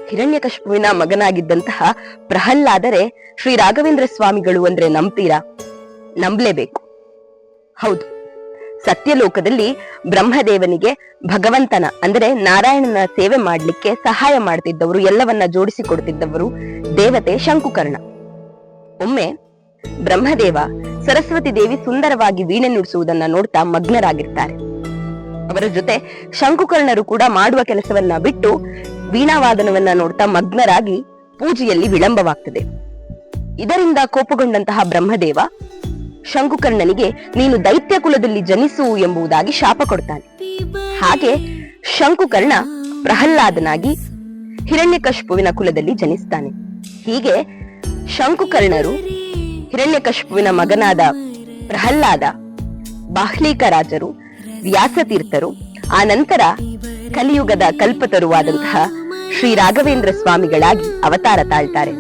ಹಿರಣ್ಯಕಶಿಪುವಿನ ಮಗನಾಗಿದ್ದಂತಹ ಪ್ರಹ್ಲಾದರೆ ಶ್ರೀ ರಾಘವೇಂದ್ರ ಸ್ವಾಮಿಗಳು ಅಂದ್ರೆ ನಂಬ್ತೀರಾ? ನಂಬಲೇಬೇಕು. ಹೌದು, ಸತ್ಯಲೋಕದಲ್ಲಿ ಬ್ರಹ್ಮದೇವನಿಗೆ ಭಗವಂತನ ಅಂದ್ರೆ ನಾರಾಯಣನ ಸೇವೆ ಮಾಡ್ಲಿಕ್ಕೆ ಸಹಾಯ ಮಾಡ್ತಿದ್ದವರು, ಎಲ್ಲವನ್ನ ಜೋಡಿಸಿಕೊಡ್ತಿದ್ದವರು ದೇವತೆ ಶಂಕುಕರ್ಣ. ಒಮ್ಮೆ ಬ್ರಹ್ಮದೇವ ಸರಸ್ವತಿ ದೇವಿ ಸುಂದರವಾಗಿ ವೀಣೆ ನುಡಿಸುವುದನ್ನ ನೋಡ್ತಾ ಮಗ್ನರಾಗಿರ್ತಾರೆ. ಅವರ ಜೊತೆ ಶಂಕುಕರ್ಣರು ಕೂಡ ಮಾಡುವ ಕೆಲಸವನ್ನ ಬಿಟ್ಟು ವೀಣಾವಾದನವನ್ನ ನೋಡ್ತಾ ಮಗ್ನರಾಗಿ ಪೂಜೆಯಲ್ಲಿ ವಿಳಂಬವಾಗ್ತದೆ. ಇದರಿಂದ ಕೋಪಗೊಂಡಂತಹ ಬ್ರಹ್ಮದೇವ ಶಂಕುಕರ್ಣನಿಗೆ ನೀನು ದೈತ್ಯ ಕುಲದಲ್ಲಿ ಜನಿಸು ಎಂಬುದಾಗಿ ಶಾಪ ಕೊಡ್ತಾನೆ. ಹಾಗೆ ಶಂಕುಕರ್ಣ ಪ್ರಹ್ಲಾದನಾಗಿ ಹಿರಣ್ಯಕಶಿಪುವಿನ ಕುಲದಲ್ಲಿ ಜನಿಸ್ತಾನೆ. ಹೀಗೆ ಶಂಕುಕರ್ಣರು, ಹಿರಣ್ಯಕಶಿಪುವಿನ ಮಗನಾದ ಪ್ರಹ್ಲಾದ, ಬಾಹ್ಲೀಕ ರಾಜರು, ವ್ಯಾಸತೀರ್ಥರು, ಆ ನಂತರ ಕಲಿಯುಗದ ಕಲ್ಪತರುವಾದಂತಹ ಶ್ರೀ ರಾಘವೇಂದ್ರ ಸ್ವಾಮಿಗಳಾಗಿ ಅವತಾರ ತಾಳ್ತಾರೆ.